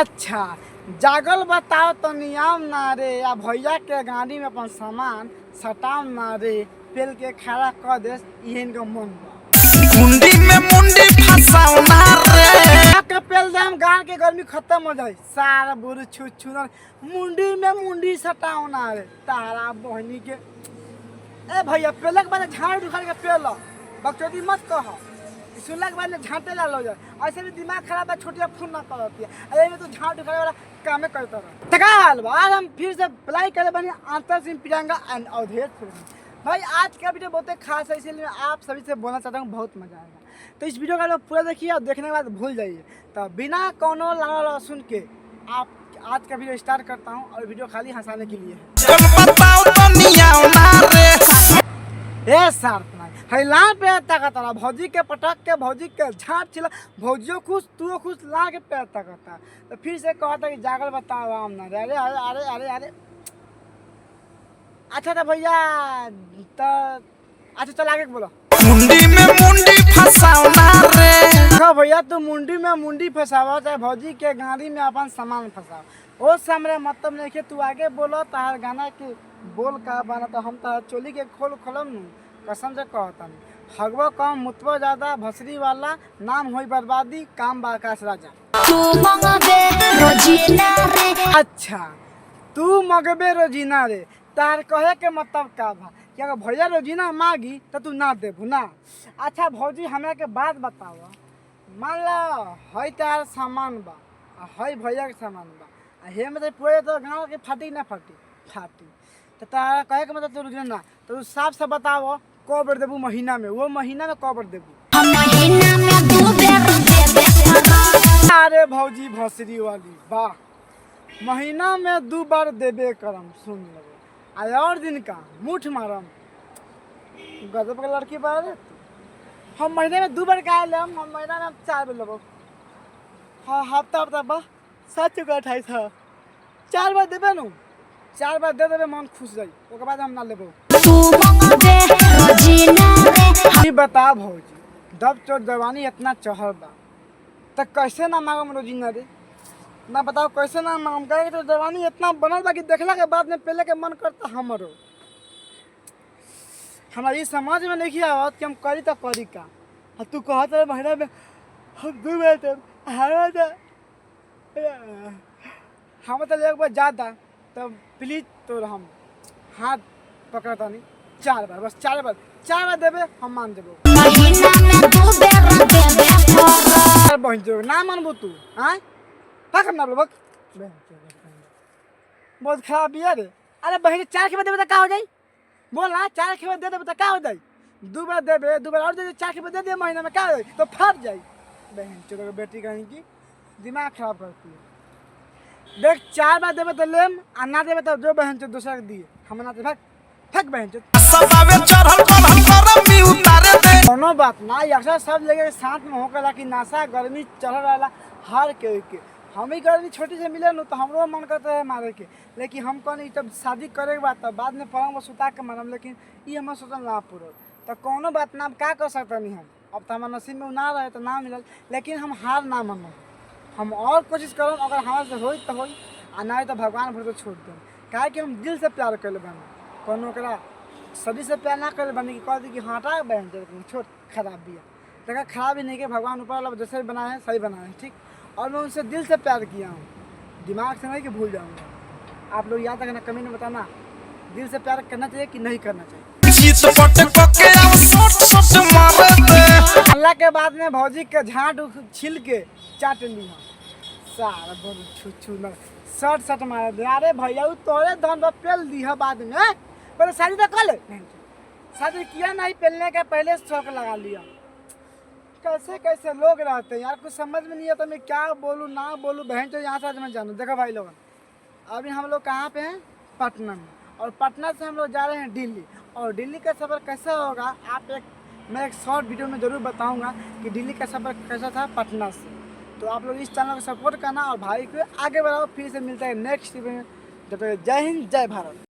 अच्छा जागल बताओ तो नियम ना रे या भैया के गाड़ी में अपन सामान सटाम ना रे पेल के खड़ा कर दे इहन मन मुंडी में मुंडी फसाओ ना रे के पेल दे हम गांव के गर्मी खत्म हो जाए सारा बुरु छु छु मुंडी में मुंडी सटाओ ना रे तारा बहनी के ए भैया पेलक बाद झाड़ उखाड़ के पेल बकचोदी मत कह सुनला के बाद झांटे ला लो जाए ऐसे भी दिमाग खराब है छोटिया फोन ना करती है अरे में तो झाड़ उखाड़े वाला काम करता रहा तकाल आज हम फिर से अप्लाई करे बनी आंतर सिंह प्रियंका एंड अवधेश फिल्म भाई आज का वीडियो बहुत खास है इसलिए आप सभी से बोलना चाहता हूँ बहुत मजा आएगा तो इस वीडियो का लोग पूरा देखिए और देखने के बाद भूल जाइए तो बिना कोनो लाला सुन के आप आज का वीडियो स्टार्ट करता हूँ और वीडियो खाली हंसाने के लिए है सर लाल पे ताकता भौजी के पटक के भौजी के झाट छिला भौजियो खुश तू खुश ला के पैर ताकता तो फिर से कहता कि जागल बताओ आम ना अरे अरे अरे अरे अरे अच्छा था भैया तो अच्छा चल आगे बोलो मुंडी में मुंडी फसाओ ना रे हाँ भैया तू मुंडी में मुंडी फसावा चाहे भौजी के गाड़ी में अपन सामान फसाओ वो सामने मतलब नहीं कि तू आगे बोलो तार गाना के बोल का बना तो हम तार चोली के खोल खोलम नू कसम से कहता हगवा कम मुतवा ज्यादा भसरी वाला नाम होई बर्बादी काम बाकाश राजा अच्छा तू मगबे रोजीना रे तार कहे के मतलब का बा कि अगर भैया रोजीना मांगी तो तू ना देबू ना अच्छा भौजी हमरा के बात बताओ मान लो हई तार सामान बा हई भैया के सामान बा हे मतलब पूरे तो गाँव के फाटी ना फाटी फाटी तो तारा कहे के मतलब तो रोजीना ना तो साफ से बताओ कब देबू महीना में वो महीना में कब देबू अरे भौजी भसरी वाली वाह महीना में 2 बार देबे करम सुन लो और दिन का मुठ मारम गजब का लड़की बार हम महीने में 2 बार का लेम हम महीना में 4 बार लेबो हाँ हफ्ता हफ्ता बा 7 चुका 28 4 बार देबे नु 4 बार दे देबे मन खुश जाई ओके बाद हम ना लेबो बता भौजी दब चोट जवानी इतना चढ़ल बा तो कैसे ना मांगम रोजीना रे ना बताओ कैसे ना मांगम कहे तो जवानी इतना बनल बा कि देखला के बाद में पहले के मन करता हमरो हमरा ये समझ में नहीं आवत कि हम करी तो करी का तू कहत रे महीना में हम 2 बार तो हम तो एक बार ज्यादा तो प्लीज तो हम हाथ पकड़ता नहीं 4 बार बस 4 बार देबे हम मान देबो बहन जो ना मानबो तू हां का करना बोल बहुत खराब है रे अरे बहन 4 के बाद देबे तो का हो जाई बोल ना 4 के बाद दे देबे तो का हो जाई 2 बार देबे 2 बार और दे 4 के बाद दे दे महीना में का हो तो फट जाई बहन चोर बेटी कहीं की दिमाग खराब करती है देख 4 बार देबे तो लेम आ ना देबे तो जो बहन चो दूसरा के दिए हम ना दे फक बहन चो कोनो बात ना अक्सर सब जगह साथ में होकर कि नासा गर्मी चढ़ रहा हर के हम ही गर्मी छोटी से मिले न तो हमरो मन करता है मारे के लेकिन हम कहनी जब शादी करे के बाद तब बाद में पलंग में सुता के मानम लेकिन ये हमारे सोचल ना पूरा तो कोनो बात ना क्या कर सकता नहीं हम अब तो हमारे नसीब में ना रहे तो ना मिलल लेकिन हम हार ना मानो हम और कोशिश करम अगर हमारे से होई तो होई आ ना तो भगवान भर छोड़ दें काहे कि हम दिल से प्यार कर बने कोनो करा सभी से प्यार ना कर बने कि कह दी कि हटा बहन छोट खराब भी है देखा खराब ही नहीं कि भगवान ऊपर वाला जैसे बनाए सही बनाए हैं ठीक और मैं उनसे दिल से प्यार किया हूँ दिमाग से नहीं कि भूल जाऊँगा आप लोग याद रखना कमेंट में बताना दिल से प्यार करना चाहिए कि नहीं करना चाहिए अल्लाह के बाद में भौजी के झाट छिल के चाट ली सारा छू छू शर्ट शर्ट मार दे अरे भैया तोरे धन पेल दी है बाद में पहले शादी तो कर ले शादी किया नहीं पहनने के पहले शौक लगा लिया कैसे कैसे लोग रहते हैं यार कुछ समझ में नहीं आता मैं क्या बोलूँ ना बोलूँ बहन तो यहाँ से आज मैं जानूँ देखो भाई लोगों अभी हम लोग कहाँ पे हैं पटना में और पटना से हम लोग जा रहे हैं दिल्ली और दिल्ली का सफ़र कैसा होगा आप मैं एक शॉर्ट वीडियो में ज़रूर बताऊँगा कि दिल्ली का सफ़र कैसा था पटना से तो आप लोग इस चैनल को सपोर्ट करना और भाई को आगे बढ़ाओ फिर से मिलता है नेक्स्ट वीडियो में जब तक जय हिंद जय भारत।